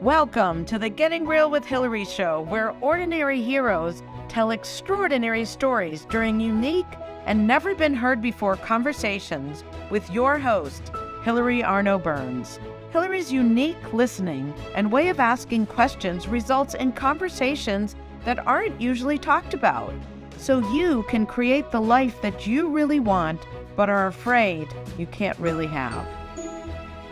Welcome to the Getting Real with Hilary show, where ordinary heroes tell extraordinary stories during unique and never been heard before conversations with your host, Hilary Arno Burns. Hilary's unique listening and way of asking questions results in conversations that aren't usually talked about, so you can create the life that you really want but are afraid you can't really have.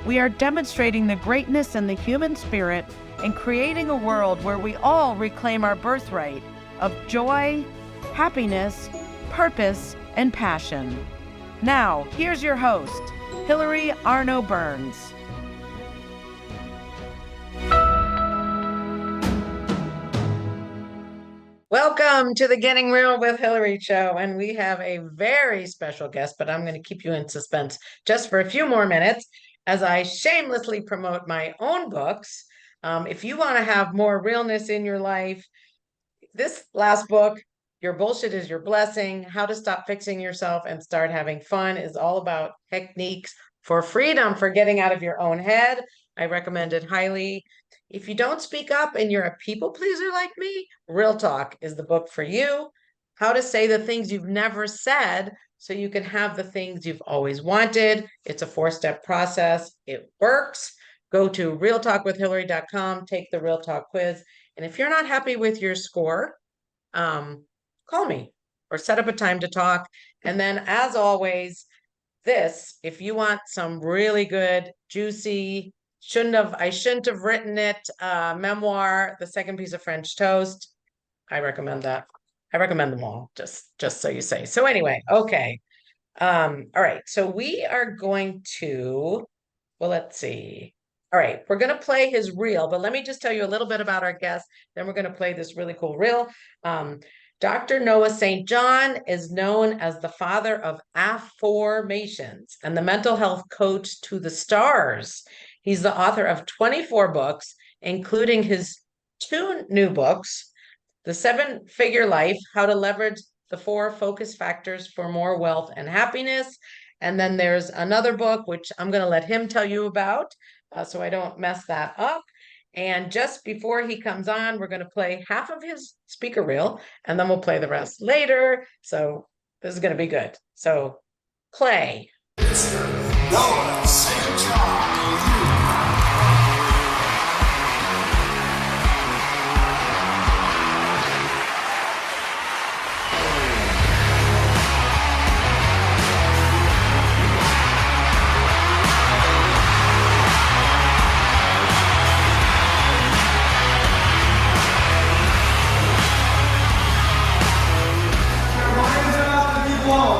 We are demonstrating the greatness in the human spirit and creating a world where we all reclaim our birthright of joy, happiness, purpose, and passion. Now, here's your host, Hilary Arno Burns. Welcome to the Getting Real with Hilary show, and we have a very special guest, but I'm going to keep you in suspense just for a few more minutes as I shamelessly promote my own books. If you want to have more realness in your life, this last book, Your Bullshit is Your Blessing, How to Stop Fixing Yourself and Start Having Fun, is all about techniques for freedom, for getting out of your own head. I recommend it highly. If you don't speak up and you're a people pleaser like me, Real Talk is the book for you. How to say the things you've never said so you can have the things you've always wanted. It's a 4-step process. It works. Go to realtalkwithhilary.com, take the Real Talk quiz. And if you're not happy with your score, call me or set up a time to talk. And then, as always, if you want some really good, juicy, I shouldn't have written it, memoir, The Second Piece of French Toast, I recommend that. I recommend them all, just so you say. So anyway, okay. All right. So we are going to, well, let's see. All right. We're going to play his reel, but let me just tell you a little bit about our guest. Then we're going to play this really cool reel. Dr. Noah St. John is known as the father of affirmations and the mental health coach to the stars. He's the author of 24 books, including his 2 new books, The 7-Figure Life, How to Leverage the 4 Focus Factors for More Wealth and Happiness. And then there's another book, which I'm going to let him tell you about, so I don't mess that up. And just before he comes on, we're going to play half of his speaker reel, and then we'll play the rest later. So this is going to be good. So play. Noah St. John.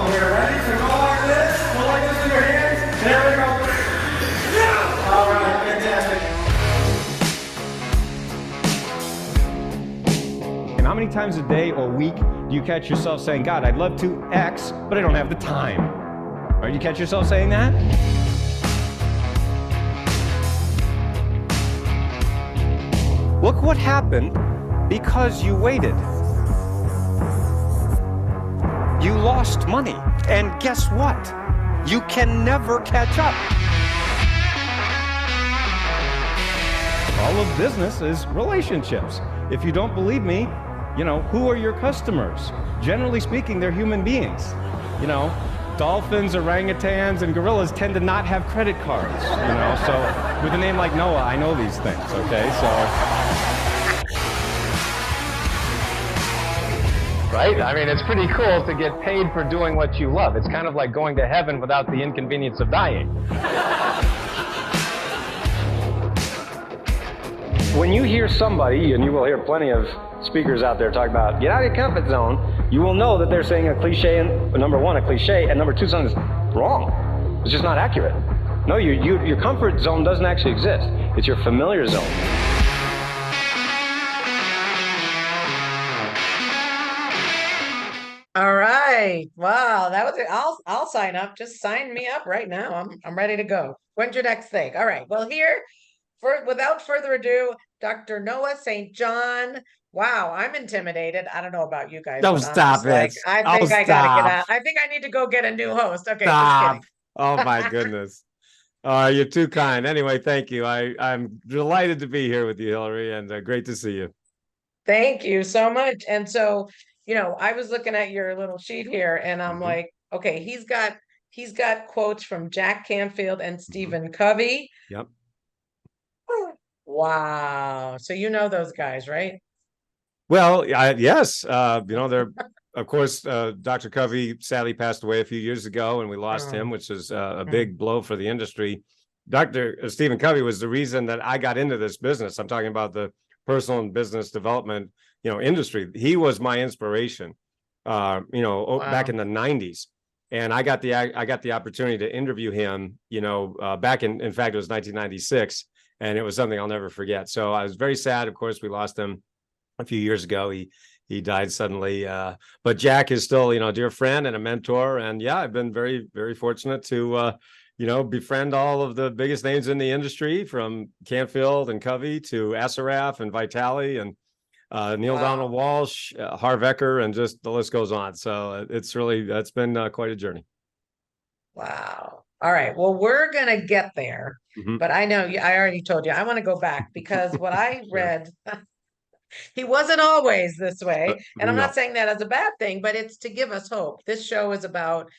Here, ready? So go like this, go like this in your hands. There we go. Yeah. All right, fantastic. And how many times a day or week do you catch yourself saying, God, I'd love to X, but I don't have the time? Or you catch yourself saying that? Look what happened because you waited. You lost money. And guess what? You can never catch up. All of business is relationships. If you don't believe me, who are your customers? Generally speaking, they're human beings. Dolphins, orangutans, and gorillas tend to not have credit cards, So with a name like Noah, I know these things, okay? Right? I mean, it's pretty cool to get paid for doing what you love. It's kind of like going to heaven without the inconvenience of dying. When you hear somebody, and you will hear plenty of speakers out there talk about get out of your comfort zone, you will know that they're saying a cliche, and number one, a cliche, and number two, something is wrong. It's just not accurate. No, your comfort zone doesn't actually exist. It's your familiar zone. All right. Wow, that was it. I'll sign up. Just sign me up right now. I'm ready to go. When's your next thing? All right. Well, without further ado, Dr. Noah St. John. Wow, I'm intimidated. I don't know about you guys. Don't stop it. I think I gotta get out. I think I need to go get a new host. Okay, stop. just kidding. Oh my goodness. You're too kind. Anyway, thank you. I'm delighted to be here with you, Hilary, and great to see you. Thank you so much. And so, I was looking at your little sheet here and I'm Mhm, like, okay, he's got quotes from Jack Canfield and mhm. Stephen Covey. Yep. Wow. So you know those guys, right? Well, yes. There, of course, Dr. Covey sadly passed away a few years ago, and we lost Oh, him, which is a mm, big blow for the industry. Dr. Stephen Covey was the reason that I got into this business. I'm talking about the personal and business development, industry. He was my inspiration, back wow. in the '90s, and I got the opportunity to interview him, back in fact, it was 1996, and it was something I'll never forget. So I was very sad. Of course, we lost him a few years ago. He died suddenly. But Jack is still, a dear friend and a mentor. And yeah, I've been very, very fortunate to, befriend all of the biggest names in the industry, from Canfield and Covey to Asaraf and Vitale and Neil Wow. Donald Walsh, Harv Eker, and just the list goes on. So that's been quite a journey. Wow. All right. Well, we're gonna get there, Mhm. but I know I already told you I want to go back because what I Sure. read, he wasn't always this way. And I'm not No. saying that as a bad thing, but it's to give us hope. This show is about,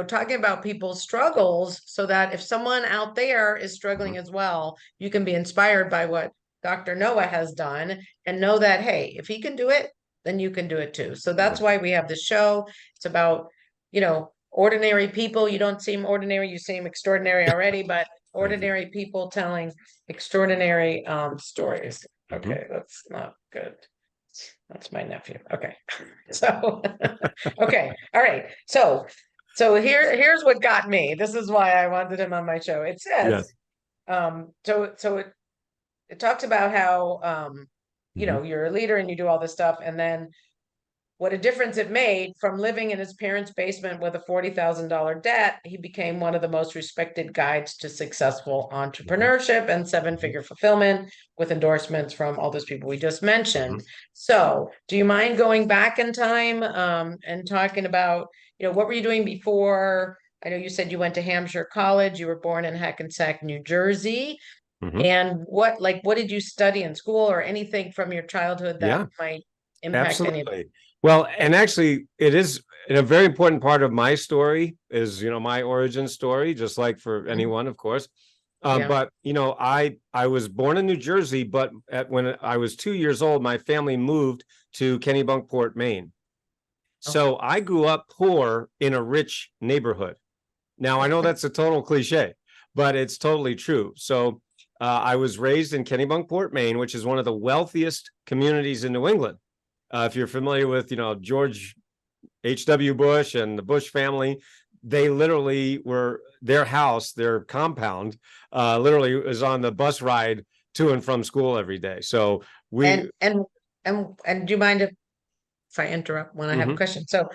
talking about people's struggles so that if someone out there is struggling Mhm. as well, you can be inspired by what Dr. Noah has done and know that, hey, if he can do it, then you can do it too. So that's why Exactly. we have this show. It's about, ordinary people. You don't seem ordinary, you seem extraordinary already, but Thank you. ordinary people telling extraordinary stories. Mhm. Okay, that's not good. That's my nephew. Okay. So, okay. All right. So here's what got me. This is why I wanted him on my show. It says, Yes. it talks about how, Mhm. you're a leader and you do all this stuff. And then what a difference it made from living in his parents' basement with a $40,000 debt. He became one of the most respected guides to successful Mhm. entrepreneurship and seven Mhm. figure fulfillment with endorsements from all those people we just mentioned. Mhm. So, do you mind going back in time and talking about, what were you doing before? I know you said you went to Hampshire College. You were born in Hackensack, New Jersey. Mhm. And what did you study in school or anything from your childhood that Yeah. might impact any of Absolutely. Well, and actually, it is a very important part of my story is, my origin story, just like for Mhm. anyone, of course. Yeah. But I was born in New Jersey, but when I was 2 years old, my family moved to Kennebunkport, Maine. Okay. So I grew up poor in a rich neighborhood. Now I know that's a total cliche, but it's totally true. So I was raised in Kennebunkport, Maine, which is one of the wealthiest communities in New England. If you're familiar with, George H.W. Bush and the Bush family, they literally were their house, their compound, literally is on the bus ride to and from school every day. So we, And do you mind if I interrupt when I have a Mhm. question? So,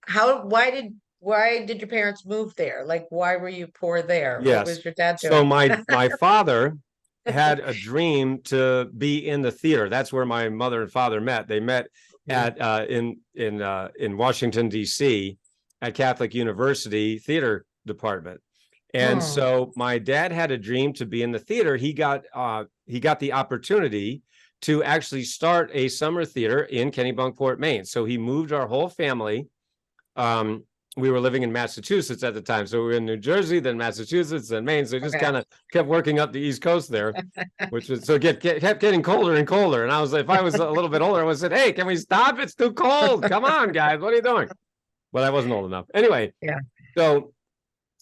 how why did your parents move there? Like, why were you poor there? What Yes. was your dad So doing? my father had a dream to be in the theater. That's where my mother and father met. They met Mhm. at in Washington D.C. at Catholic University theater department. And Hmm. so my dad had a dream to be in the theater. He got the opportunity to actually start a summer theater in Kennebunkport, Maine. So he moved our whole family. We were living in Massachusetts at the time. So we were in New Jersey, then Massachusetts, then Maine. So just Okay. kind of kept working up the East Coast there, which was so kept getting colder and colder. And I was, if I was a little bit older, I would have said, "Hey, can we stop? It's too cold. Come on, guys. What are you doing?" But I wasn't old enough. Anyway, Yeah. so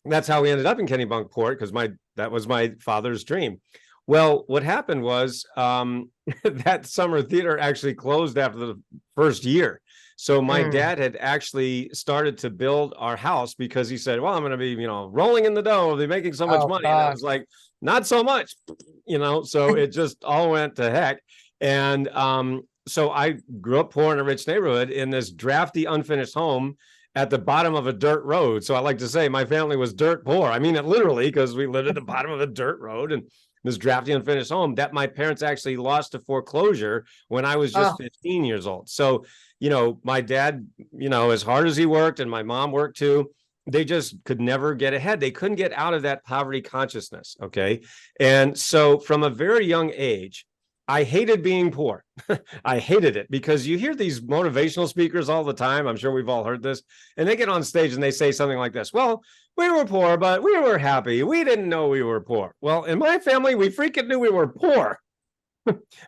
that's how we ended up in Kennebunkport, because that was my father's dream. Well, what happened was that summer theater actually closed after the first year. So my Mm. dad had actually started to build our house because he said, "Well, I'm going to be, rolling in the dough. They're making so much Oh money," and I God. was like, "Not so much," So it just all went to heck. And so I grew up poor in a rich neighborhood in this drafty, unfinished home at the bottom of a dirt road. So I like to say my family was dirt poor. I mean it literally, because we lived at the bottom of a dirt road and this drafty unfinished home that my parents actually lost to foreclosure when I was just Oh, 15 years old. So, my dad, as hard as he worked and my mom worked too, they just could never get ahead. They couldn't get out of that poverty consciousness. Okay. And so from a very young age, I hated being poor. I hated it because you hear these motivational speakers all the time. I'm sure we've all heard this. And they get on stage and they say something like this. Well, we were poor, but we were happy. We didn't know we were poor. Well, in my family, we freaking knew we were poor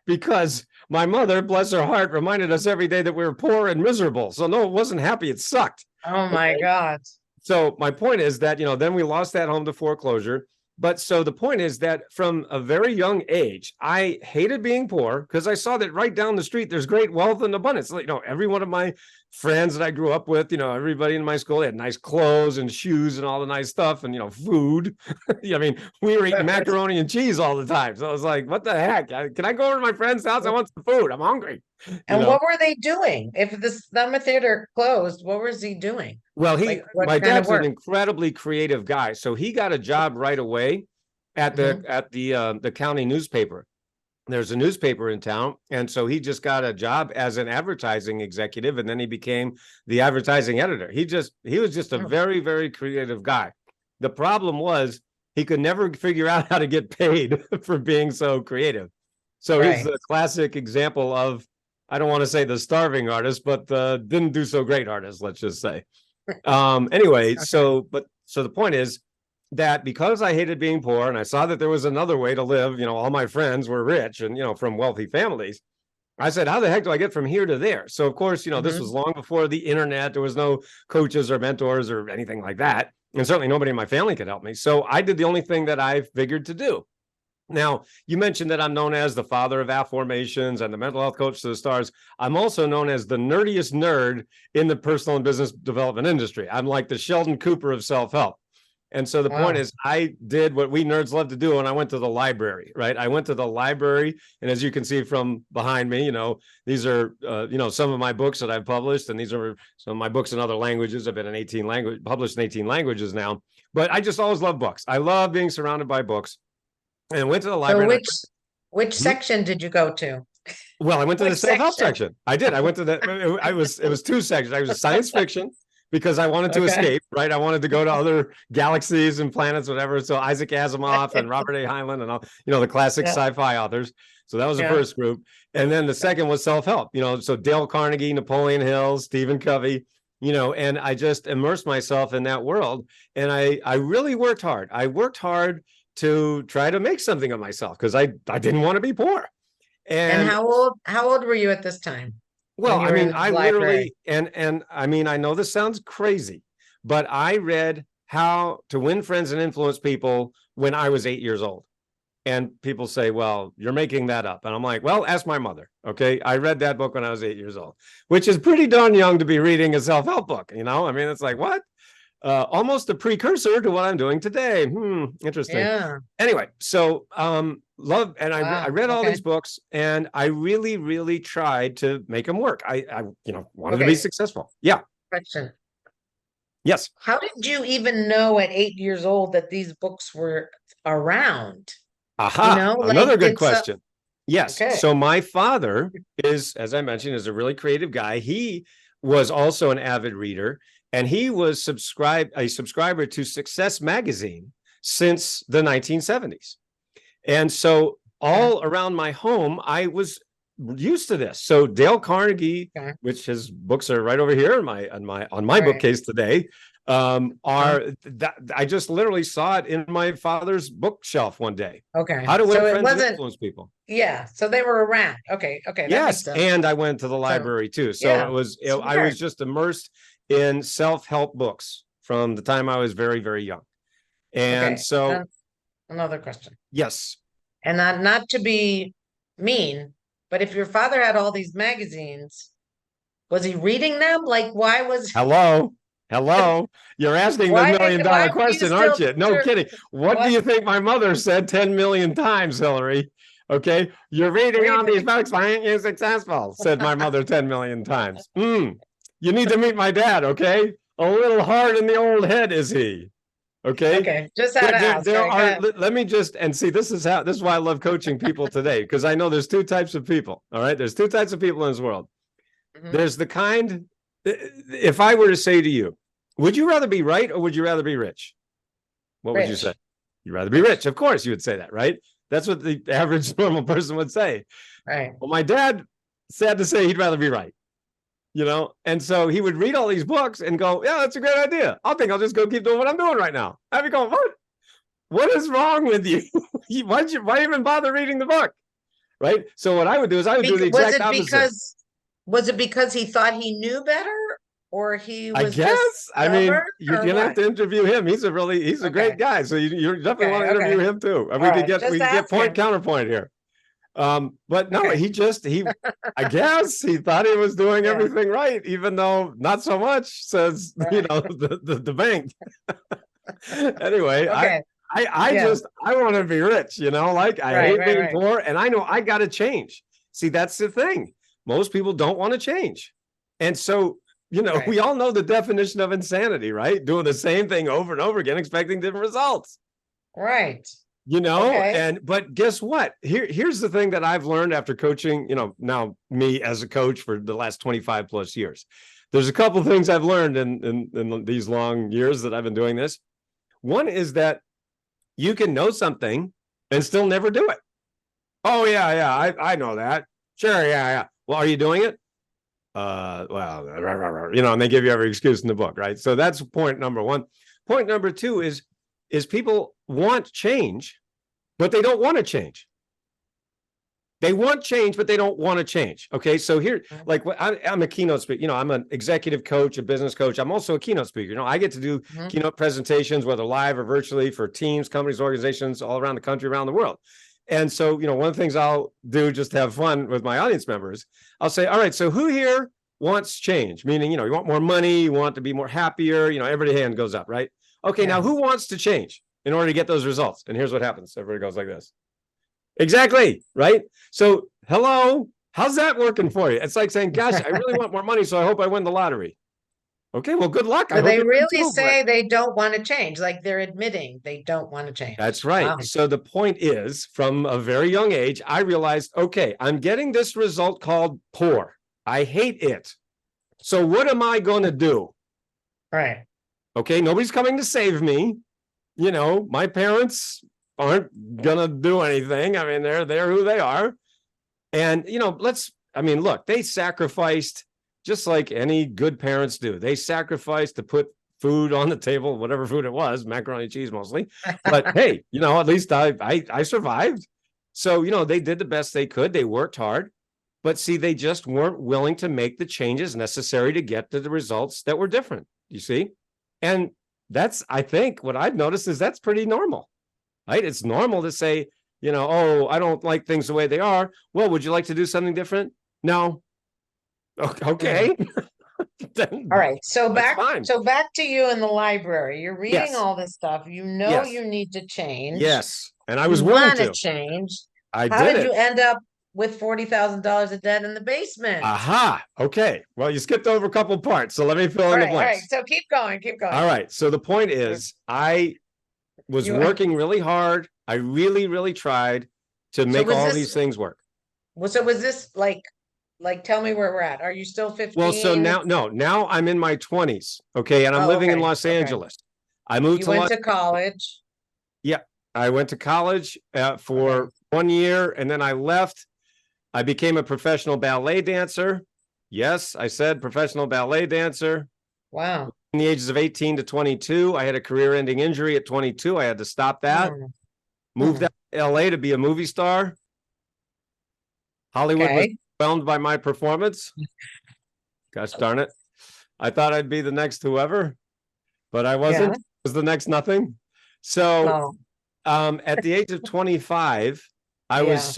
because my mother, bless her heart, reminded us every day that we were poor and miserable. So no, it wasn't happy. It sucked. Oh my God. So my point is that, then we lost that home to foreclosure. But so the point is that from a very young age, I hated being poor because I saw that right down the street, there's great wealth and abundance. Every one of my friends that I grew up with, everybody in my school, they had nice clothes and shoes and all the nice stuff and, food. I mean, we were eating macaroni and cheese all the time. So I was like, what the heck? Can I go over to my friend's house? I want some food. I'm hungry. And what were they doing? If the cinema theater closed, what was he doing? Well, my dad's an work? incredibly creative guy. So he got a job right away at the county newspaper. There's a newspaper in town. And so he just got a job as an advertising executive. And then he became the advertising editor. He was just a very, very creative guy. The problem was he could never figure out how to get paid for being so creative. So he's the classic example of, I don't want to say the starving artist, but the didn't do so great artist, let's just say. Anyway, so the point is that because I hated being poor and I saw that there was another way to live, all my friends were rich and, from wealthy families. I said, how the heck do I get from here to there? So, of course, this was long before the internet. There was no coaches or mentors or anything like that. And certainly nobody in my family could help me. So I did the only thing that I figured to do. Now, you mentioned that I'm known as the father of affirmations and the mental health coach to the stars. I'm also known as the nerdiest nerd in the personal and business development industry. I'm like the Sheldon Cooper of self-help. And so the point is, I did what we nerds love to do, and I went to the library, right? I went to the library, and as you can see from behind me, these are, some of my books that I've published, and these are some of my books in other languages. I've been published in 18 languages now. But I just always loved books. I love being surrounded by books. And went to the library. So which section did you go to? Well, I went to the self-help section. I did. I went to it was two sections. I was science fiction because I wanted to escape, right? I wanted to go to other galaxies and planets, whatever. So Isaac Asimov and Robert A. Heinlein and all, the classic sci-fi authors. So that was the first group. And then the second was self-help, so Dale Carnegie, Napoleon Hill, Stephen Covey, and I just immersed myself in that world. And I really worked hard. I worked hard to try to make something of myself because I didn't want to be poor. And how old were you at this time? Well, I mean, I literally, and I mean, I know this sounds crazy, but I read How to Win Friends and Influence People when I was 8 years old. And people say, well, you're making that up. And I'm like, well, ask my mother. Okay. I read that book when I was 8 years old, which is pretty darn young to be reading a self-help book. I mean, it's like, what? Almost a precursor to what I'm doing today. Interesting. Yeah. Anyway, so love, and I read all these books, and I really, really tried to make them work. I wanted to be successful. Yeah. Question. Yes. How did you even know at 8 years old that these books were around? Aha. Another good question. Yes. Okay. So my father is, as I mentioned, is a really creative guy. He was also an avid reader. And he was a subscriber to Success Magazine since the 1970s. And so all around my home, I was used to this. So Dale Carnegie, which his books are right over here on my bookcase today, I just literally saw it in my father's bookshelf one day. Okay. How to Win Friends and Influence People. Yeah. So they were around. Okay. Yes. And I went to the library too. So I was just immersed in self-help books from the time I was very, very young. And so another question. Yes. And not to be mean, but if your father had all these magazines, was he reading them? Like, why was Hello. You're asking the $1 million question, aren't you? No kidding. What do you think my mother said 10 million times, Hilary? Okay. You're reading all these books. Why aren't you successful? Said my mother 10 million times. You need to meet my dad, okay? A little hard in the old head, is he? Okay. Just out of house. Let me just see. This is why I love coaching people today, because I know there's two types of people. All right, there's two types of people in this world. There's the kind. If I were to say to you, Would you rather be right or would you rather be rich? What would you Rich. say? You'd rather be rich. Of course you would say that, right? That's what the average normal person would say. Right. Well, my dad, sad to say, he'd rather be right. And so he would read all these books and go, yeah, that's a great idea. I'll just go keep doing what I'm doing right now. I'd be going, what is wrong with you? Why even bother reading the book? Right. So what I would do is I would do the exact opposite. Was it because he thought he knew better, or he was I guess. just I mean, stubborn, you're or gonna have what? to interview him. He's a great guy. So you definitely Okay, want to interview him too. And All we could right, get point asking. counterpoint here. But no, Okay. I guess he thought he was doing Yeah. everything right, even though not so much, says Right. the bank. Anyway, Okay. I want to be rich, like I hate being Right. poor, and I know I got to change. See, that's the thing. Most people don't want to change. And so, Right. we all know the definition of insanity, right? Doing the same thing over and over again, expecting different results. Right. Okay. But guess what? Here's the thing that I've learned after coaching, now me as a coach for the last 25 plus years. There's a couple of things I've learned in these long years that I've been doing this. One is that you can know something and still never do it. Oh, yeah, I know that. Sure, yeah. Well, are you doing it? And they give you every excuse in the book, right? So that's point number one. Point number two is people want change, but they don't want to change. They want change, but they don't want to change. Okay, so here, like I'm a keynote speaker. I'm an executive coach, a business coach. I'm also a keynote speaker. I get to do keynote presentations, whether live or virtually, for teams, companies, organizations all around the country, around the world. And so, one of the things I'll do just to have fun with my audience members, I'll say, all right, so who here wants change? Meaning, you want more money, you want to be more happier, every hand goes up, right? Okay, now who wants to change in order to get those results? And here's what happens. Everybody goes like this. Exactly, right? So, hello, how's that working for you? It's like saying, gosh, I really want more money, so I hope I win the lottery. Okay, well, good luck. So they really say they don't want to change, like they're admitting they don't want to change. That's right. Wow. So the point is, from a very young age, I realized, okay, I'm getting this result called poor. I hate it. So what am I going to do? Right. Okay, nobody's coming to save me. My parents aren't going to do anything. I mean, they're who they are. And, look, they sacrificed just like any good parents do. They sacrificed to put food on the table, whatever food it was, macaroni and cheese mostly. But hey, at least I survived. So, they did the best they could. They worked hard. But see, they just weren't willing to make the changes necessary to get to the results that were different, you see? And that's, I think, what I've noticed is that's pretty normal, right? It's normal to say, oh, I don't like things the way they are. Well, would you like to do something different? No. Okay. All right. So back to you in the library. You're reading all this stuff. You need to change. Yes. And I was willing to change. How did you end up with $40,000 of debt in the basement? Aha. Okay. Well, you skipped over a couple parts, so let me fill in the blanks. All right. So keep going. All right. So the point is, I was working really hard. I really, really tried to make all these things work. So was this like, tell me where we're at. Are you still 15? Well, so now I'm in my 20s. Okay. And I'm living in Los Angeles. I moved to college. Yeah. I went to college for 1 year, and then I left. I became a professional ballet dancer. Yes, I said professional ballet dancer. Wow. In the ages of 18 to 22, I had a career-ending injury at 22. I had to stop that. Moved out to LA to be a movie star. Hollywood was overwhelmed by my performance. Gosh darn it. I thought I'd be the next whoever, but I wasn't. I was the next nothing. So at the age of 25, I was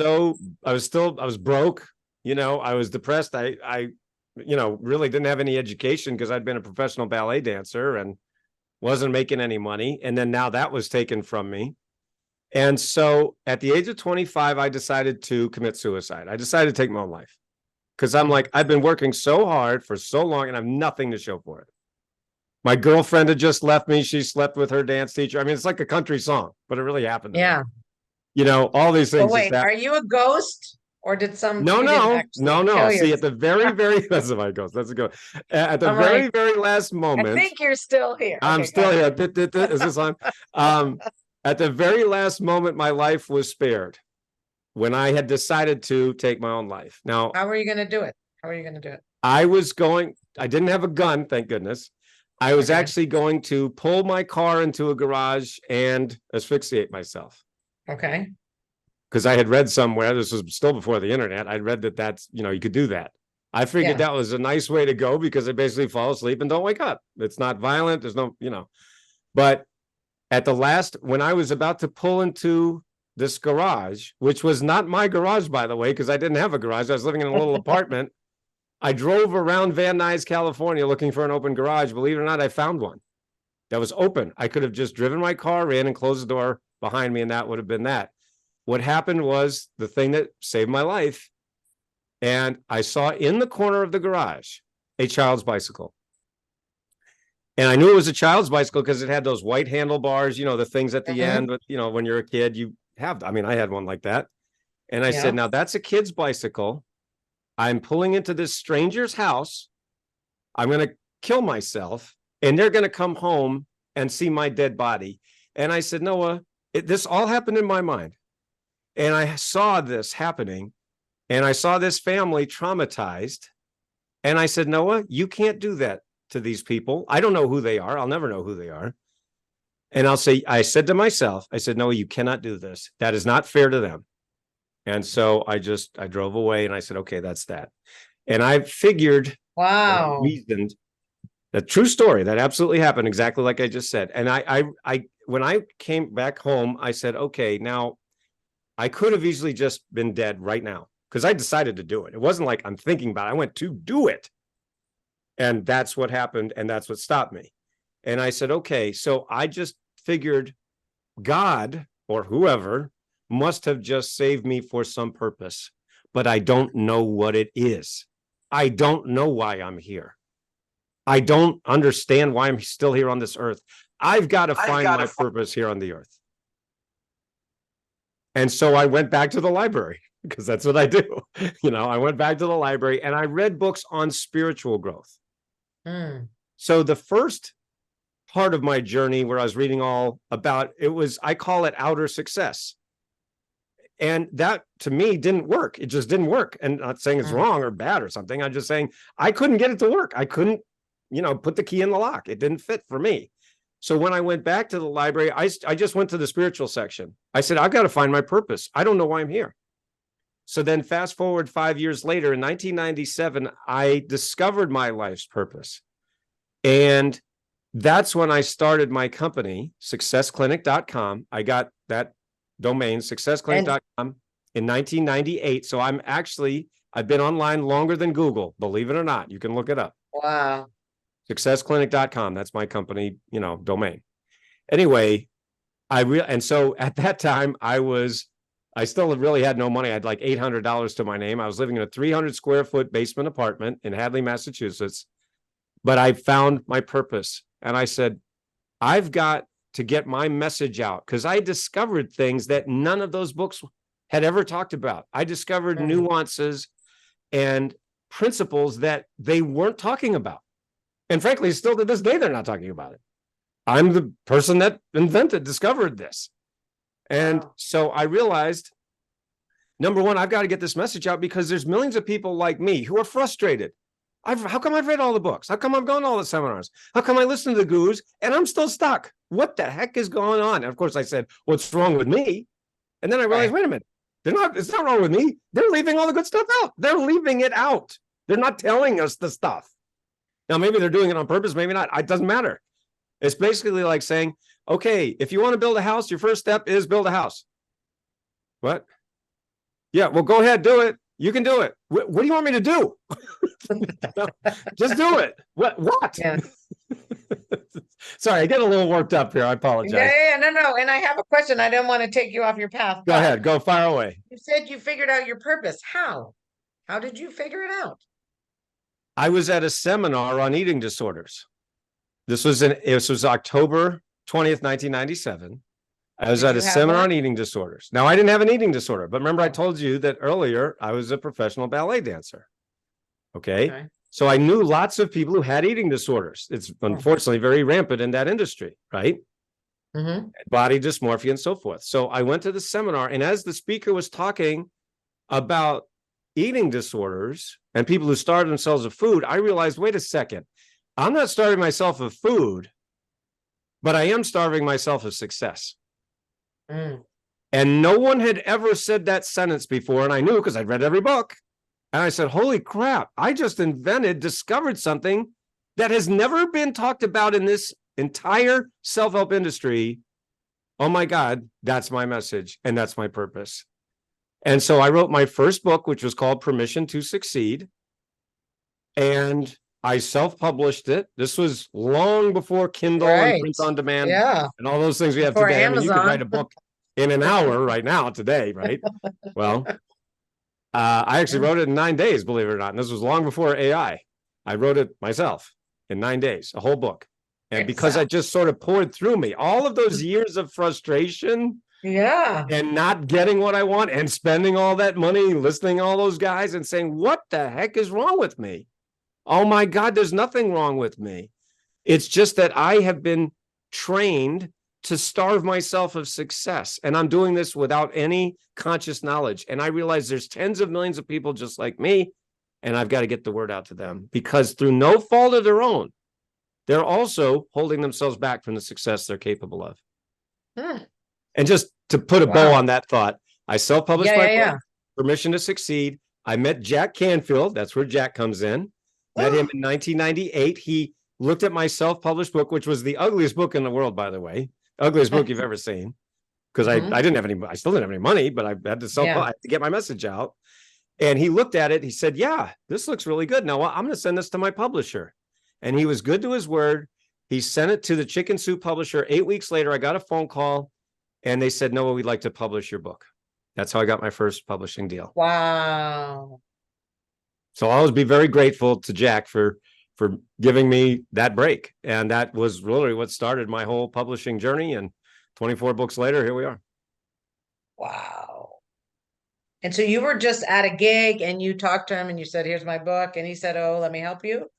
broke, I was depressed. I really didn't have any education because I'd been a professional ballet dancer and wasn't making any money. And then now that was taken from me. And so at the age of 25, I decided to commit suicide. I decided to take my own life because I'm like, I've been working so hard for so long and I have nothing to show for it. My girlfriend had just left me. She slept with her dance teacher. I mean, it's like a country song, but it really happened to me. All these things. Wait, are you a ghost? or did some No, she didn't no, actually no, no. kill See, you? at the very, very, that's how it goes. That's a good. At the I'm very, like, very last I moment, think you're still here. I'm Okay, still go here. ahead. Is this on? At the very last moment, my life was spared when I had decided to take my own life. Now, How are you going to do it? How are you going to do it? I didn't have a gun, thank goodness. I was Okay. actually going to pull my car into a garage and asphyxiate myself. Okay. Because I had read somewhere, this was still before the internet, I'd read that that's, you could do that. I figured Yeah. that was a nice way to go because I basically fall asleep and don't wake up. It's not violent. There's no, but at the last, when I was about to pull into this garage, which was not my garage, by the way, because I didn't have a garage. I was living in a little apartment. I drove around Van Nuys, California, looking for an open garage. Believe it or not, I found one that was open. I could have just driven my car in and closed the door behind me, and that would have been that. What happened was the thing that saved my life. And I saw in the corner of the garage a child's bicycle. And I knew it was a child's bicycle because it had those white handlebars, the things at the end, but when you're a kid, you have, I had one like that. And I said, now that's a kid's bicycle. I'm pulling into this stranger's house. I'm going to kill myself and they're going to come home and see my dead body. And I said, Noah, this all happened in my mind. And I saw this happening and I saw this family traumatized. And I said, Noah, you can't do that to these people. I don't know who they are. I'll never know who they are. And I said to myself, Noah, you cannot do this. That is not fair to them. And so I drove away and I said, okay, that's that. And I figured, Wow. reasoned, the true story that absolutely happened exactly like I just said. And I when I came back home, I said, okay, now I could have easily just been dead right now because I decided to do it. It wasn't like I'm thinking about it. I went to do it. And that's what happened. And that's what stopped me. And I said, okay, so I just figured God or whoever must have just saved me for some purpose, but I don't know what it is. I don't know why I'm here. I don't understand why I'm still here on this earth. I've got to find my purpose here on the earth. And so I went back to the library because that's what I do. I went back to the library and I read books on spiritual growth. So the first part of my journey where I was reading all about I call it outer success. And that to me didn't work. It just didn't work. And not saying it's wrong or bad or something. I'm just saying I couldn't get it to work. I couldn't, put the key in the lock. It didn't fit for me. So when I went back to the library, I just went to the spiritual section. I said, I've got to find my purpose. I don't know why I'm here. So then fast forward 5 years later, in 1997, I discovered my life's purpose. And that's when I started my company, successclinic.com. I got that domain, successclinic.com, in 1998. So I've been online longer than Google, believe it or not. You can look it up. Wow. Successclinic.com. That's my company, domain. Anyway, and so at that time I still really had no money. I had like $800 to my name. I was living in a 300 square foot basement apartment in Hadley, Massachusetts. But I found my purpose. And I said, I've got to get my message out because I discovered things that none of those books had ever talked about. I discovered nuances and principles that they weren't talking about. And frankly, still to this day, they're not talking about it. I'm the person that discovered this. And so I realized, number one, I've got to get this message out because there's millions of people like me who are frustrated. How come I've read all the books? How come I've gone to all the seminars? How come I listen to the gurus and I'm still stuck? What the heck is going on? And of course I said, what's wrong with me? And then I realized, wait a minute, it's not wrong with me. They're leaving all the good stuff out. They're leaving it out. They're not telling us the stuff. Now, maybe they're doing it on purpose, maybe not. It doesn't matter. It's basically like saying, okay, if you want to build a house, your first step is build a house. What? Yeah, well, go ahead, do it. You can do it. What do you want me to do? Just do it. What? Yeah. Sorry, I get a little worked up here. I apologize. No. And I have a question. I didn't want to take you off your path. Go ahead. Go fire away. You said you figured out your purpose. How? How did you figure it out? I was at a seminar on eating disorders. This was October 20th, 1997. I was Did at you a have seminar one? on eating disorders. Now, I didn't have an eating disorder, but remember I told you that earlier I was a professional ballet dancer. Okay. So I knew lots of people who had eating disorders. It's unfortunately very rampant in that industry, right? Mm-hmm. Body dysmorphia and so forth. So I went to the seminar, and as the speaker was talking about eating disorders and people who starve themselves of food, I realized, wait a second, I'm not starving myself of food, but I am starving myself of success. Mm. And no one had ever said that sentence before. And I knew because I'd read every book. And I said, holy crap, I just discovered something that has never been talked about in this entire self-help industry. Oh my God, that's my message. And that's my purpose. And so I wrote my first book, which was called Permission to Succeed. And I self-published it. This was long before Kindle and print on demand and all those things we have Before today. Amazon. I mean, you could write a book in an hour right now today, right? Well, I actually wrote it in 9 days, believe it or not. And this was long before AI. I wrote it myself in 9 days, a whole book. And because I just sort of poured through me, all of those years of frustration and not getting what I want and spending all that money, listening to all those guys and saying, what the heck is wrong with me? Oh my God, there's nothing wrong with me. It's just that I have been trained to starve myself of success. And I'm doing this without any conscious knowledge. And I realize there's tens of millions of people just like me, and I've got to get the word out to them because through no fault of their own, they're also holding themselves back from the success they're capable of. And just to put a bow on that thought, I self-published my book, Permission to Succeed. I met Jack Canfield. That's where Jack comes in. Met him in 1998. He looked at my self-published book, which was the ugliest book in the world, by the way. Ugliest book you've ever seen. Because I didn't have any, I still didn't have any money, but I had to I had to get my message out. And he looked at it. He said, yeah, this looks really good. Now I'm going to send this to my publisher. And he was good to his word. He sent it to the Chicken Soup publisher. 8 weeks later, I got a phone call and they said, no, we'd like to publish your book. That's how I got my first publishing deal. Wow. So I'll always be very grateful to Jack for giving me that break. And that was really what started my whole publishing journey. And 24 books later, here we are. Wow. And so you were just at a gig and you talked to him and you said, here's my book. And he said, oh, let me help you.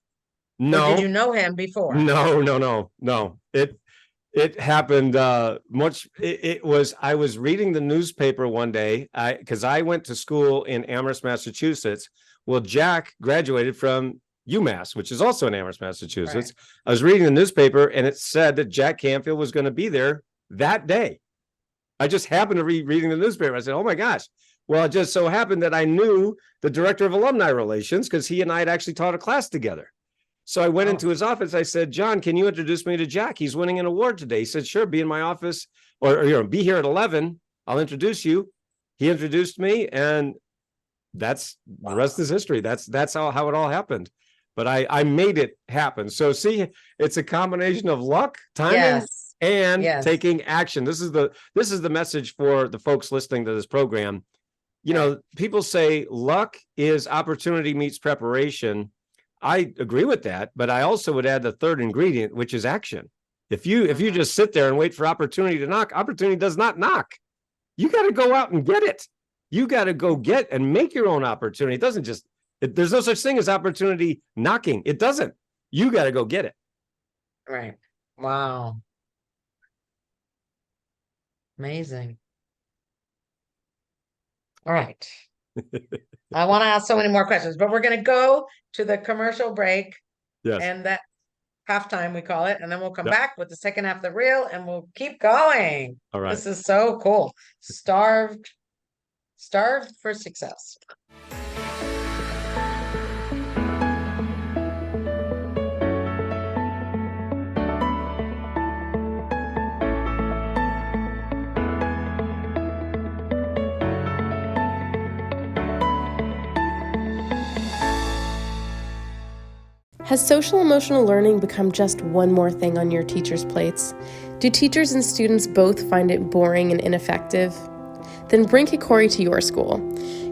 No. Or did you know him before? No. It happened it was, I was reading the newspaper one day because I went to school in Amherst, Massachusetts. Well, Jack graduated from UMass, which is also in Amherst, Massachusetts. Right. I was reading the newspaper and it said that Jack Canfield was going to be there that day. I just happened to be reading the newspaper. I said, oh my gosh. Well, it just so happened that I knew the director of alumni relations because he and I had actually taught a class together. So I went into his office. I said, John, can you introduce me to Jack? He's winning an award today. He said, sure, be in my office or be here at 11. I'll introduce you. He introduced me and that's the rest is history. That's how it all happened. But I made it happen. So see, it's a combination of luck, timing, and taking action. This is the message for the folks listening to this program. You know, people say luck is opportunity meets preparation. I agree with that, but I also would add the third ingredient, which is action. If you just sit there and wait for opportunity to knock, opportunity does not knock. You got to go out and get it. You got to go get and make your own opportunity. It doesn't just, there's no such thing as opportunity knocking. It doesn't. You got to go get it. Right. Wow. Amazing. All right. I want to ask so many more questions, but we're going to go to the commercial break. Yes. And that halftime we call it, and then we'll come back with the second half of the reel and we'll keep going. All right. This is so cool. Starved for success. Has social-emotional learning become just one more thing on your teachers' plates? Do teachers and students both find it boring and ineffective? Then bring Kikori to your school.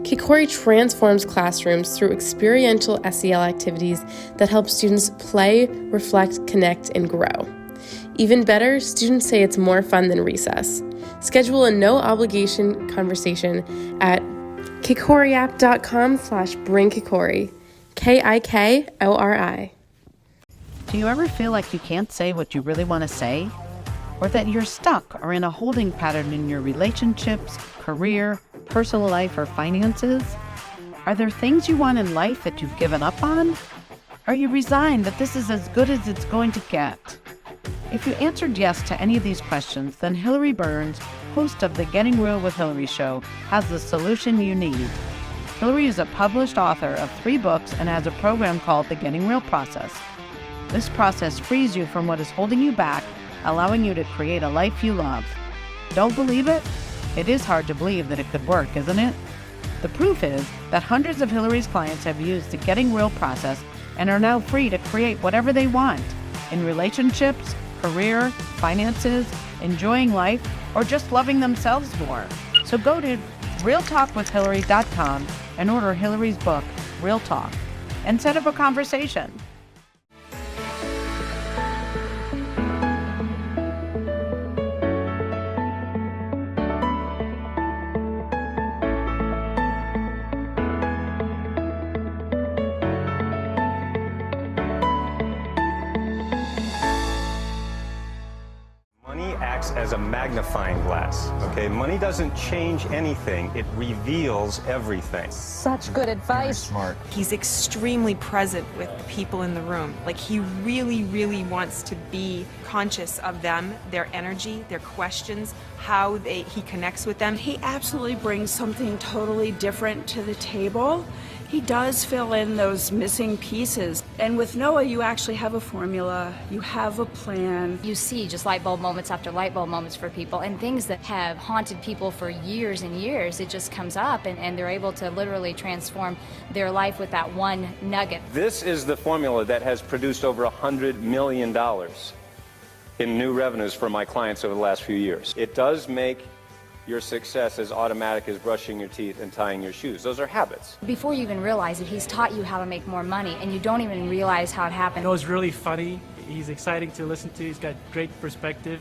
Kikori transforms classrooms through experiential SEL activities that help students play, reflect, connect, and grow. Even better, students say it's more fun than recess. Schedule a no-obligation conversation at kikoriapp.com/bringkikori. KIKORI. Do you ever feel like you can't say what you really want to say? Or that you're stuck or in a holding pattern in your relationships, career, personal life, or finances? Are there things you want in life that you've given up on? Are you resigned that this is as good as it's going to get? If you answered yes to any of these questions, then Hilary Burns, host of the Getting Real with Hilary show, has the solution you need. Hilary is a published author of 3 books and has a program called the Getting Real Process. This process frees you from what is holding you back, allowing you to create a life you love. Don't believe it? It is hard to believe that it could work, isn't it? The proof is that hundreds of Hilary's clients have used the Getting Real process and are now free to create whatever they want in relationships, career, finances, enjoying life, or just loving themselves more. So go to realtalkwithhilary.com and order Hilary's book, Real Talk, and set up a conversation. Money acts as a magnifying glass, okay? Money doesn't change anything, it reveals everything. Such good advice. Smart. He's extremely present with the people in the room. Like, he really, really wants to be conscious of them, their energy, their questions, how he connects with them. He absolutely brings something totally different to the table. He does fill in those missing pieces. And with Noah, you actually have a formula, you have a plan. You see just light bulb moments after light bulb moments for people, and things that have haunted people for years and years. It just comes up, and they're able to literally transform their life with that one nugget. This is the formula that has produced over $100 million in new revenues for my clients over the last few years. It does make your success as automatic as brushing your teeth and tying your shoes. Those are habits. Before you even realize it, he's taught you how to make more money, and you don't even realize how it happened. Noah's really funny. He's exciting to listen to. He's got great perspective.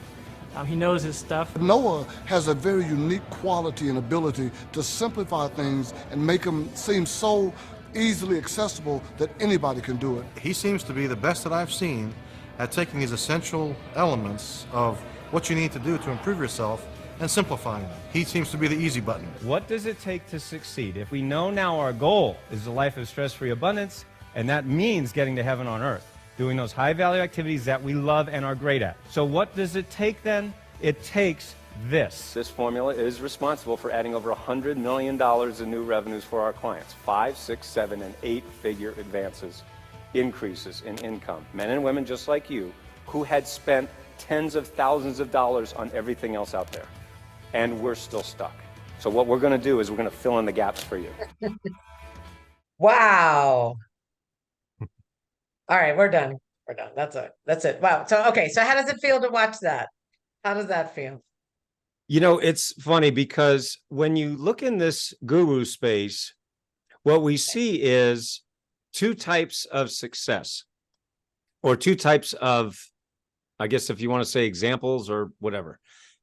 He knows his stuff. Noah has a very unique quality and ability to simplify things and make them seem so easily accessible that anybody can do it. He seems to be the best that I've seen at taking these essential elements of what you need to do to improve yourself and simplifying them. He seems to be the easy button. What does it take to succeed? If we know now our goal is a life of stress-free abundance, and that means getting to heaven on earth, doing those high-value activities that we love and are great at. So what does it take then? It takes this. This formula is responsible for adding over $100 million in new revenues for our clients. 5, 6, 7, and 8-figure advances, increases in income. Men and women just like you who had spent tens of thousands of dollars on everything else out there. And we're still stuck. So what we're going to do is we're going to fill in the gaps for you. Wow. All right, we're done. We're done. That's it. That's it. Wow. So, okay. So how does it feel to watch that? How does that feel? You know, it's funny because when you look in this guru space, what we see is 2 types of success, or 2 types of, I guess if you want to say examples or whatever.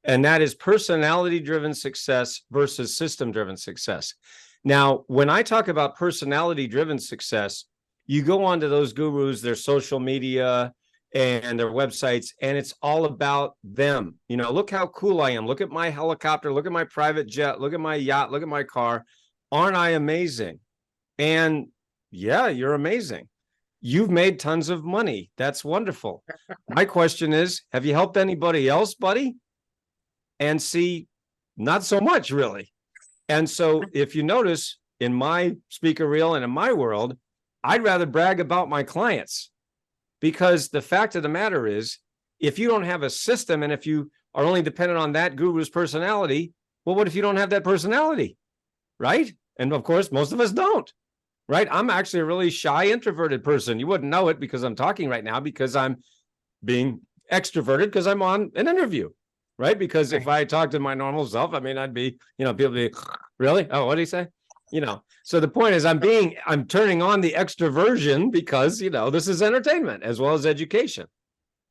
And that is personality-driven success versus system-driven success. Now, when I talk about personality-driven success, you go onto those gurus, their social media and their websites, and it's all about them. You know, look how cool I am. Look at my helicopter. Look at my private jet. Look at my yacht. Look at my car. Aren't I amazing? And yeah, you're amazing. You've made tons of money. That's wonderful. My question is, have you helped anybody else, buddy? And see, not so much, really. And so if you notice, in my speaker reel and in my world, I'd rather brag about my clients, because the fact of the matter is, if you don't have a system and if you are only dependent on that guru's personality, well, what if you don't have that personality, right? And of course, most of us don't, right? I'm actually a really shy, introverted person. You wouldn't know it because I'm talking right now, because I'm being extroverted because I'm on an interview. Right? Because if I talk to my normal self, I mean, I'd be, you know, people be, really? Oh, what did he say? You know, so the point is I'm turning on the extroversion because, you know, this is entertainment as well as education.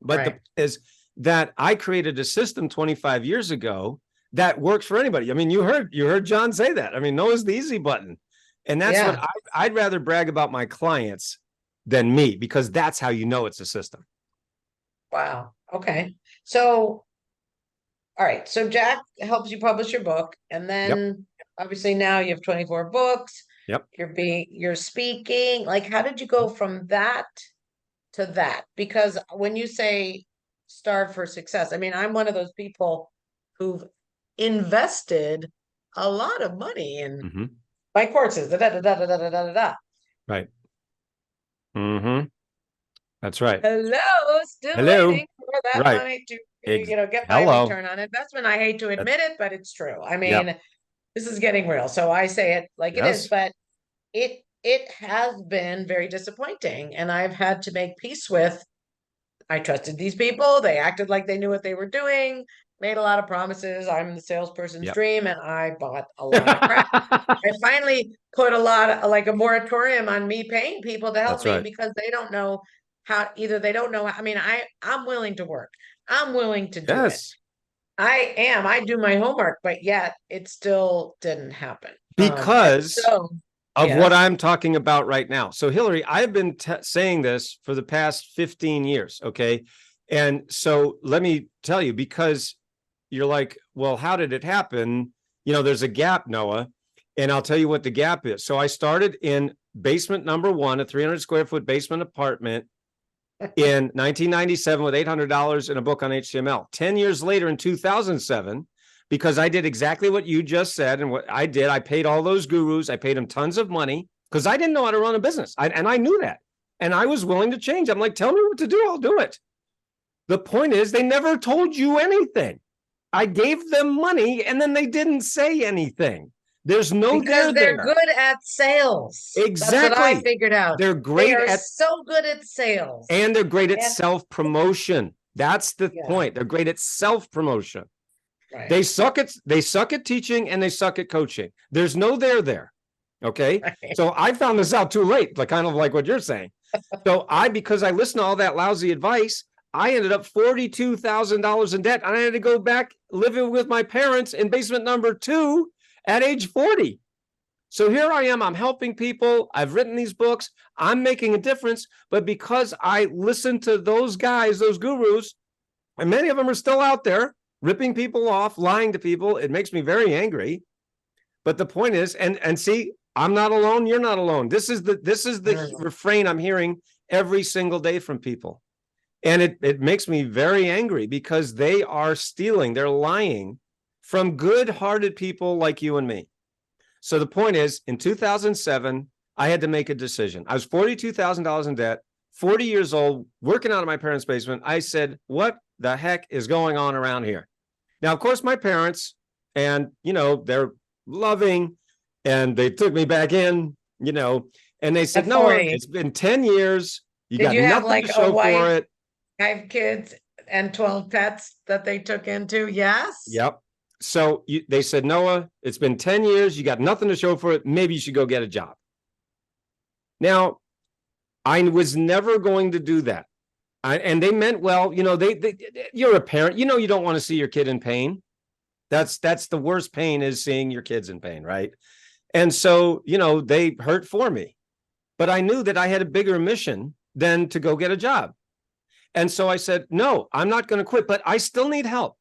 But the point is that I created a system 25 years ago that works for anybody. I mean, you heard John say that. I mean, no is the easy button. And that's what I'd rather brag about my clients than me, because that's how you know it's a system. Wow. Okay. So, all right. So Jack helps you publish your book, and then obviously now you have 24 books. Yep. You're speaking. Like, how did you go from that to that? Because when you say starve for success, I mean, I'm one of those people who've invested a lot of money in my courses. Right. That's right. Hello, still Hello. waiting for that Right. money to get my Hello. return on investment. I hate to admit it, but it's true. I mean, this is getting real. So I say it like it is, but it has been very disappointing. And I've had to make peace with, I trusted these people. They acted like they knew what they were doing, made a lot of promises. I'm the salesperson's dream, and I bought a lot of crap. I finally put a lot of, like, a moratorium on me paying people to help me because they don't know how, they don't know. I mean, I'm willing to work. I'm willing to do it. I do my homework, but yet it still didn't happen. Because of what I'm talking about right now. So, Hilary, I've been saying this for the past 15 years, okay? And so let me tell you, because you're like, well, how did it happen? There's a gap, Noah, and I'll tell you what the gap is. So I started in basement number 1, a 300 square foot basement apartment in 1997 with $800 and a book on HTML. 10 years later in 2007, because I did exactly what you just said. And what I did, I paid all those gurus. I paid them tons of money because I didn't know how to run a business. And I knew that. And I was willing to change. I'm like, tell me what to do. I'll do it. The point is, they never told you anything. I gave them money and then they didn't say anything. There's no because they're good at sales. Exactly. That's what I figured out. They're great so good at sales. And they're great at self-promotion. That's the point. They're great at self-promotion. Right. They suck at teaching and they suck at coaching. There's no there. Okay. Right. So I found this out too late, like kind of like what you're saying. So because I listened to all that lousy advice, I ended up $42,000 in debt. And I had to go back living with my parents in basement number 2 at age 40. So here I am, I'm helping people. I've written these books. I'm making a difference. But because I listened to those guys, those gurus, and many of them are still out there, ripping people off, lying to people. It makes me very angry. But the point is, and see, I'm not alone. You're not alone. This is the refrain I'm hearing every single day from people. And it makes me very angry because they are stealing, they're lying from good-hearted people like you and me. So the point is, in 2007, I had to make a decision. I was $42,000 in debt, 40 years old, working out of my parents' basement. I said, what the heck is going on around here? Now, of course, my parents, and, they're loving, and they took me back in, and they said, no, it's been 10 years. You got nothing to show for it. 5 kids and 12 pets that they took into. Yes. Yep. So they said, Noah, it's been 10 years. You got nothing to show for it. Maybe you should go get a job. Now, I was never going to do that. And they meant well. You're a parent. You don't want to see your kid in pain. That's the worst pain, is seeing your kids in pain, right? And so, they hurt for me. But I knew that I had a bigger mission than to go get a job. And so I said, no, I'm not going to quit, but I still need help.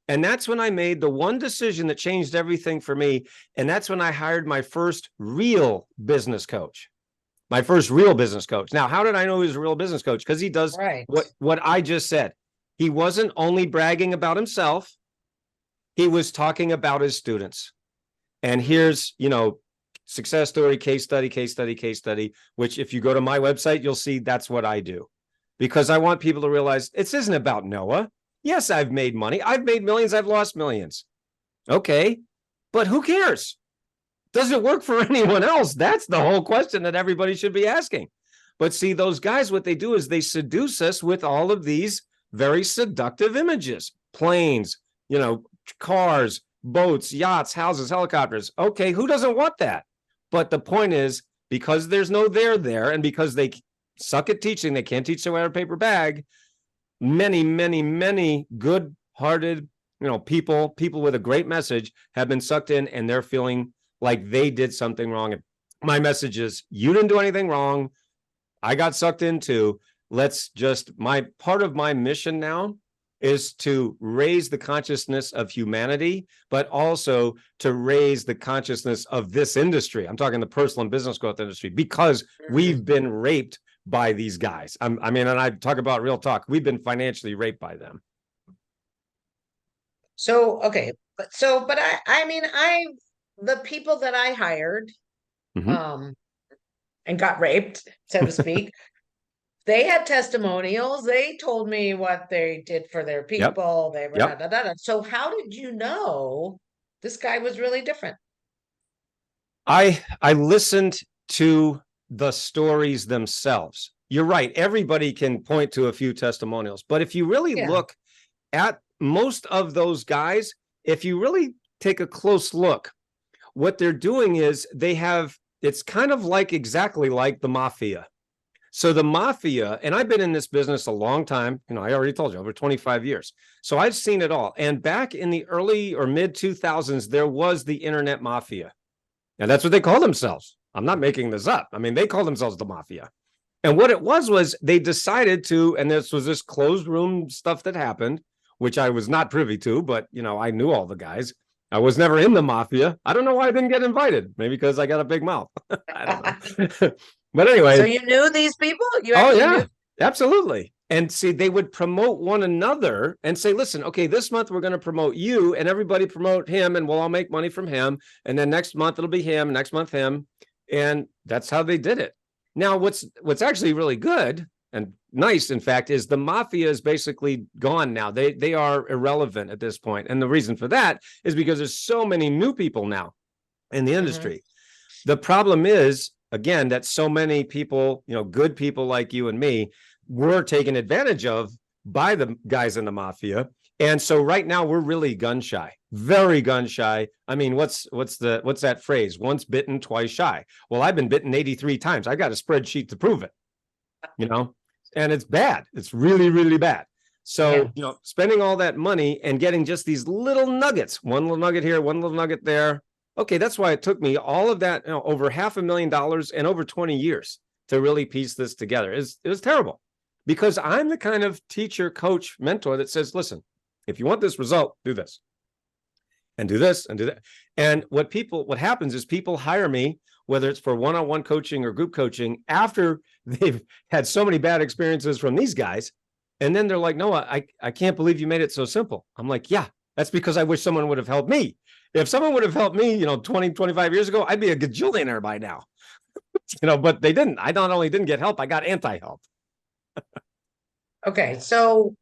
And that's when I made the one decision that changed everything for me. And that's when I hired my first real business coach. Now, how did I know he was a real business coach? Because he does what I just said. He wasn't only bragging about himself. He was talking about his students. And here's, success story, case study, which if you go to my website, you'll see that's what I do. Because I want people to realize this isn't about Noah. Yes, I've made money. I've made millions. I've lost millions. Okay, but who cares? Does it work for anyone else? That's the whole question that everybody should be asking. But see, those guys, what they do is they seduce us with all of these very seductive images. Planes, cars, boats, yachts, houses, helicopters. Okay, who doesn't want that? But the point is, because there's no there, and because they suck at teaching, they can't teach their way out of a paper bag, many good-hearted people with a great message have been sucked in, and they're feeling like they did something wrong. And my message is, you didn't do anything wrong. I got sucked into. My part of my mission now is to raise the consciousness of humanity, but also to raise the consciousness of this industry. I'm talking the personal and business growth industry, because we've been raped by these guys. And I talk about real talk. We've been financially raped by them. So, okay. But the people that I hired, and got raped, so to speak, they had testimonials. They told me what they did for their people. They were da, da, da, da. So how did you know this guy was really different? I listened to the stories themselves. You're right. Everybody can point to a few testimonials, but if you really look at most of those guys, if you really take a close look, what they're doing is it's kind of exactly like the mafia. So the mafia, and I've been in this business a long time, I already told you, over 25 years. So I've seen it all. And back in the early or mid 2000s, there was the internet mafia. And that's what they call themselves. I'm not making this up. They call themselves the mafia. And what it was they decided to, and this was this closed room stuff that happened, which I was not privy to, but I knew all the guys. I was never in the mafia. I don't know why I didn't get invited. Maybe because I got a big mouth. I don't know. But anyway. So you knew these people? Knew? Absolutely. And see, they would promote one another and say, listen, okay, this month we're going to promote you, and everybody promote him, and we'll all make money from him. And then next month it'll be him, next month him. And that's how they did it. Now, what's actually really good and nice, in fact, is the mafia is basically gone now. They are irrelevant at this point. And the reason for that is because there's so many new people now in the industry. The problem is, again, that so many people, good people like you and me, were taken advantage of by the guys in the mafia. And so right now we're really gun shy, very gun shy. What's that phrase? Once bitten, twice shy. Well, I've been bitten 83 times. I got a spreadsheet to prove it, and it's bad. It's really, really bad. So, spending all that money and getting just these little nuggets, one little nugget here, one little nugget there. Okay, that's why it took me all of that, over $500,000 and over 20 years to really piece this together. It was terrible, because I'm the kind of teacher, coach, mentor that says, listen, if you want this result, do this and do this and do that. And what happens is people hire me, whether it's for one-on-one coaching or group coaching, after they've had so many bad experiences from these guys. And then they're like, Noah, I can't believe you made it so simple. I'm like, yeah, that's because I wish someone would have helped me. If someone would have helped me, 20, 25 years ago, I'd be a gajillionaire by now. But they didn't. I not only didn't get help, I got anti-help. Okay. So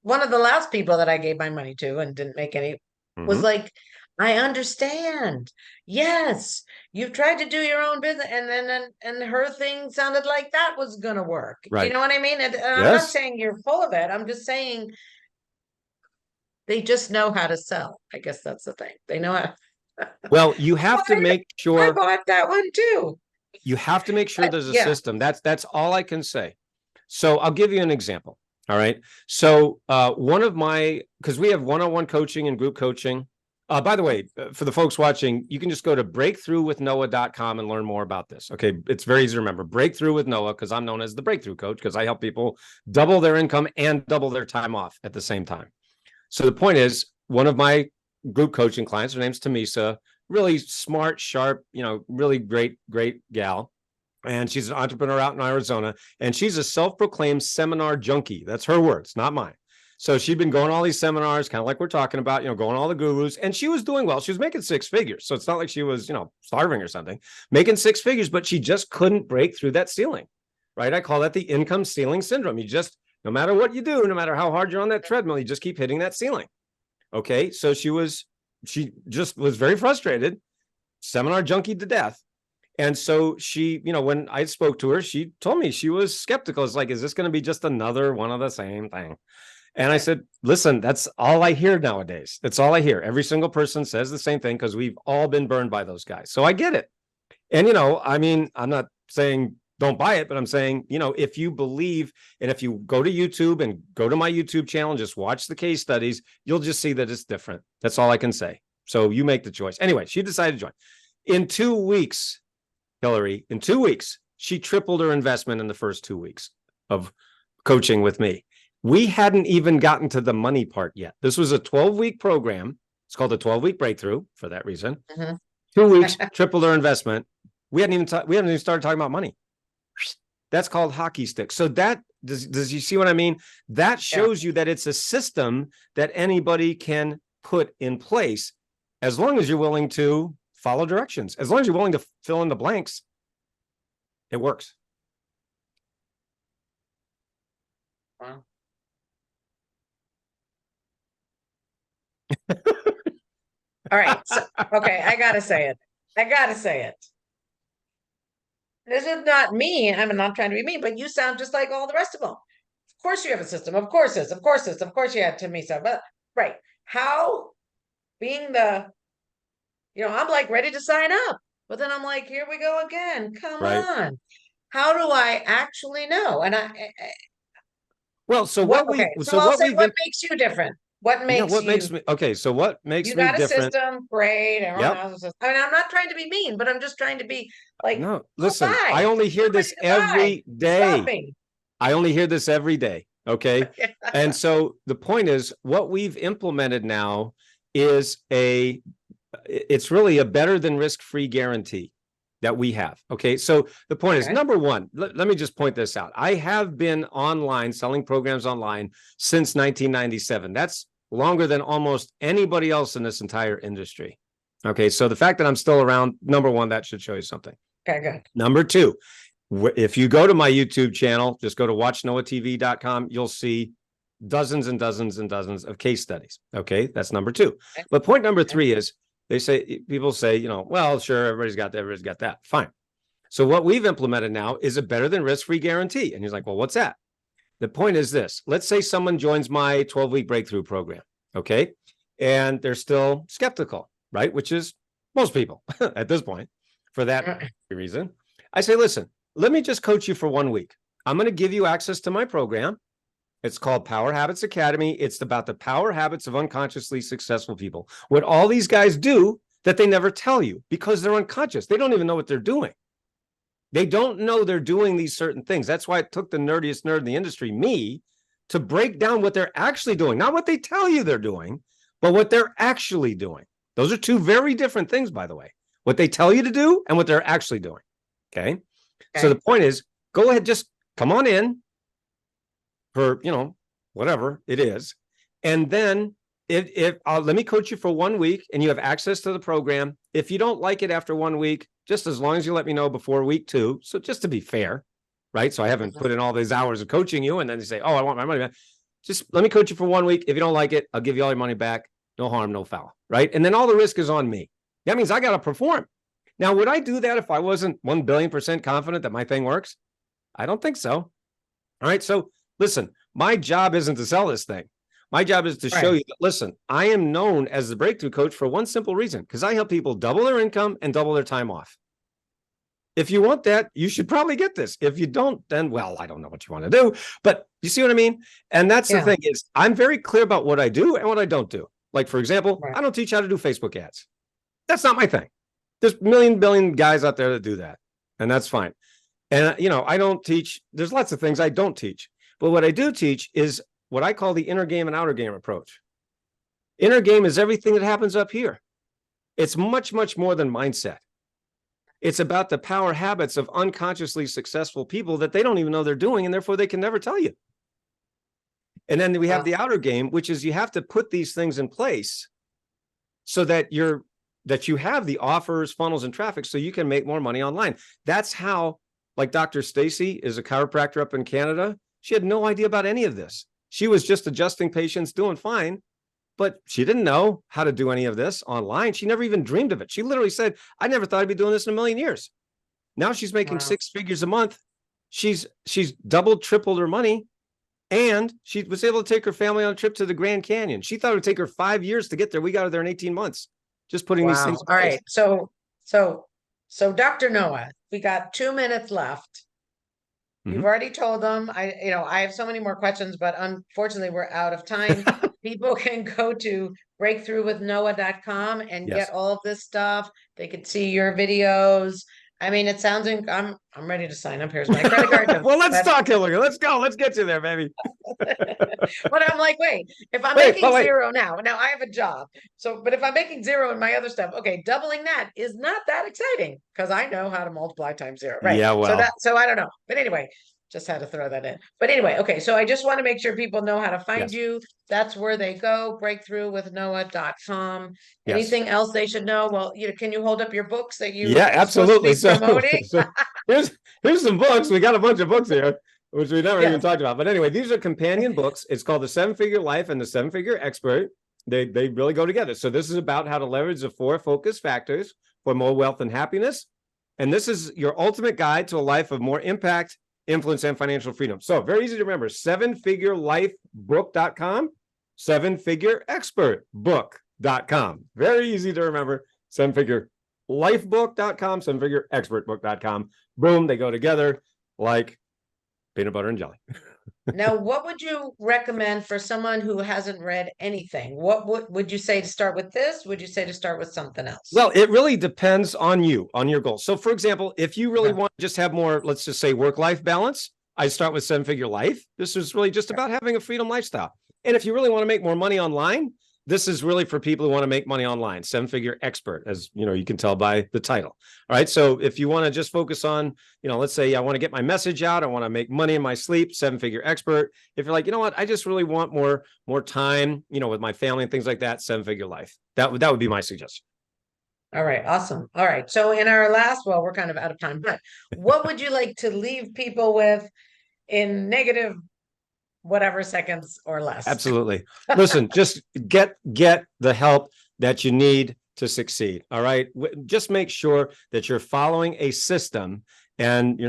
one of the last people that I gave my money to and didn't make any was like, I understand. Yes, you've tried to do your own business, and her thing sounded like that was gonna work. Right. You know what I mean? And I'm not saying you're full of it. I'm just saying they just know how to sell. I guess that's the thing. They know how. Well, you have to make sure. I bought that one too. You have to make sure there's a system. That's all I can say. So I'll give you an example. All right. So because we have one-on-one coaching and group coaching. By the way, for the folks watching, you can just go to breakthroughwithnoah.com and learn more about this. Okay. It's very easy to remember. Breakthrough with Noah, because I'm known as the breakthrough coach, because I help people double their income and double their time off at the same time. So the point is, one of my group coaching clients, her name's Tamisa, really smart, sharp, really great gal. And she's an entrepreneur out in Arizona, and she's a self-proclaimed seminar junkie. That's her words, not mine. So she'd been going to all these seminars, kind of like we're talking about, going to all the gurus, and she was doing well. She was making six figures. So it's not like she was, starving or something, making six figures, but she just couldn't break through that ceiling, right? I call that the income ceiling syndrome. You just, no matter what you do, no matter how hard you're on that treadmill, you just keep hitting that ceiling. Okay. So she just was very frustrated, seminar junkie to death. And so she, when I spoke to her, she told me she was skeptical. It's like, is this going to be just another one of the same thing? And I said, listen, that's all I hear nowadays. That's all I hear. Every single person says the same thing, because we've all been burned by those guys. So I get it. And, I'm not saying don't buy it, but I'm saying, if you believe, and if you go to YouTube and go to my YouTube channel and just watch the case studies, you'll just see that it's different. That's all I can say. So you make the choice. Anyway, she decided to join. In 2 weeks, Hilary, in 2 weeks, she tripled her investment in the first 2 weeks of coaching with me. We hadn't even gotten to the money part yet. This was a 12-week program. It's called a 12-week breakthrough for that reason. 2 weeks, tripled her investment. We hadn't even started talking about money. That's called hockey stick. So that does you see what I mean? That shows you that it's a system that anybody can put in place as long as you're willing to follow directions. As long as you're willing to fill in the blanks, it works. Wow. All right. So, okay, I gotta say it. This is not mean. I'm not trying to be mean, but you sound just like all the rest of them. Of course you have a system. Of course this. Of course this. Of course you had to me so. But right, how being the, I'm like ready to sign up, but then I'm like, here we go again. Come on. How do I actually know? And well, so what makes you different? What makes me okay? So what makes me different? You got a system, great. Everyone has a system. I mean, I'm not trying to be mean, but I'm just trying to be like. No, listen. I only hear this every day. I only hear this every day. Okay, and so the point is, what we've implemented now is it's really a better than risk-free guarantee that we have. Okay, so the point is, number one, let me just point this out. I have been online selling programs online since 1997. That's longer than almost anybody else in this entire industry. Okay, so the fact that I'm still around, number one, that should show you something. Okay, good. Number two, if you go to my YouTube channel, just go to watchnoahtv.com, you'll see dozens and dozens and dozens of case studies. Okay, that's number two. But point number three is, people say, well, sure, everybody's got that. Fine. So what we've implemented now is a better than risk-free guarantee. And he's like, well, what's that? The point is this. Let's say someone joins my 12-week breakthrough program. Okay. And they're still skeptical, right? Which is most people at this point for that reason. I say, listen, let me just coach you for 1 week. I'm going to give you access to my program. It's called Power Habits Academy. It's about the power habits of unconsciously successful people. What all these guys do that they never tell you because they're unconscious. They don't even know what they're doing. They don't know they're doing these certain things. That's why it took the nerdiest nerd in the industry, me, to break down what they're actually doing. Not what they tell you they're doing, but what they're actually doing. Those are two very different things, by the way. What they tell you to do and what they're actually doing. Okay? So the point is, go ahead, just come on in for, whatever it is. And then let me coach you for 1 week and you have access to the program. If you don't like it after 1 week, just as long as you let me know before week 2. So just to be fair, right? So I haven't put in all these hours of coaching you and then you say, oh, I want my money back. Just let me coach you for 1 week. If you don't like it, I'll give you all your money back. No harm, no foul, right? And then all the risk is on me. That means I got to perform. Now, would I do that if I wasn't 1 billion% confident that my thing works? I don't think so. All right. So listen, my job isn't to sell this thing. My job is to show you that, listen, I am known as the breakthrough coach for one simple reason, because I help people double their income and double their time off. If you want that, you should probably get this. If you don't, then, well, I don't know what you want to do, but you see what I mean? And that's the thing is, I'm very clear about what I do and what I don't do. Like, for example, I don't teach how to do Facebook ads. That's not my thing. There's billion guys out there that do that, and that's fine. And, I don't teach. There's lots of things I don't teach. But what I do teach is what I call the inner game and outer game approach. Inner game is everything that happens up here. It's much, much more than mindset. It's about the power habits of unconsciously successful people that they don't even know they're doing, and therefore they can never tell you. And then we have the outer game, which is you have to put these things in place so that you have the offers, funnels, and traffic so you can make more money online. That's how, like Dr. Stacy is a chiropractor up in Canada. She had no idea about any of this. She was just adjusting patients, doing fine, but she didn't know how to do any of this online. She never even dreamed of it. She literally said, I never thought I'd be doing this in a million years. Now she's making 6 figures a month. She's doubled, tripled her money. And she was able to take her family on a trip to the Grand Canyon. She thought it would take her 5 years to get there. We got her there in 18 months. Just putting these things in place. All right. So Dr. Noah, we got 2 minutes left. You've already told them. I have so many more questions, but unfortunately we're out of time. People can go to breakthroughwithnoah.com and Yes. get all of this stuff. They could see your videos. I mean, it sounds I'm ready to sign up. Here's my credit card. Well, let's talk, Hilary. Let's go. Let's get you there, baby. But I'm like, wait, if I'm Wait, making wait. zero now I have a job. So, but if I'm making zero in my other stuff, okay, doubling that is not that exciting because I know how to multiply times zero. Right. Yeah, well. So I don't know. But anyway, just had to throw that in. But anyway, okay. So I just want to make sure people know how to find Yes. you. That's where they go, breakthroughwithnoah.com. Yes. Anything else they should know? Well, can you hold up your books that you Yeah, absolutely. supposed to be promoting? So here's some books. We got a bunch of books here, which we never even talked about. But anyway, these are companion books. It's called The 7-Figure Life and The 7-Figure Expert. They really go together. So this is about how to leverage the 4 focus factors for more wealth and happiness. And this is your ultimate guide to a life of more impact, influence, and financial freedom. So very easy to remember, 7figurelifebook.com, 7figureexpertbook.com. Very easy to remember, 7figurelifebook.com, 7figureexpertbook.com. Boom, they go together like peanut butter and jelly. Now, what would you recommend for someone who hasn't read anything? What would you say to start with this? Would you say to start with something else? Well, it really depends on you, on your goals. So for example, if you really want to just have more, let's just say work-life balance, I start with 7-Figure Life. This is really just about having a freedom lifestyle. And if you really want to make more money online, this is really for people who want to make money online. 7-Figure Expert, as you can tell by the title. All right. So if you want to just focus on, let's say I want to get my message out, I want to make money in my sleep, 7-Figure Expert. If you're like, you know what, I just really want more time, with my family and things like that, 7-Figure Life. That would be my suggestion. All right. Awesome. All right. So in our last, we're kind of out of time, but what would you like to leave people with in negative whatever seconds or less? Absolutely. Listen, just get the help that you need to succeed. All right. Just make sure that you're following a system and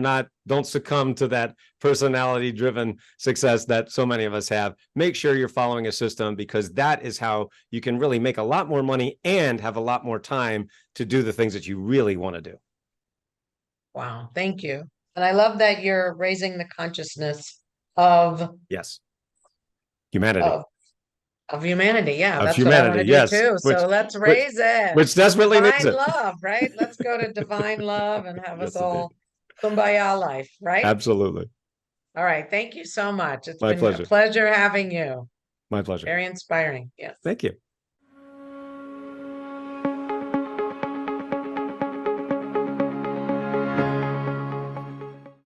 don't succumb to that personality driven success that so many of us have. Make sure you're following a system, because that is how you can really make a lot more money and have a lot more time to do the things that you really want to do. Wow. Thank you. And I love that you're raising the consciousness of humanity. Of humanity. Yeah. Of that's humanity. What I want to do too. So let's raise it. Which desperately needs it. Divine love, right? Let's go to divine love and have us all kumbaya life, right? Absolutely. All right. Thank you so much. It's My been pleasure. a pleasure having you. My pleasure. Very inspiring. Yes. Thank you.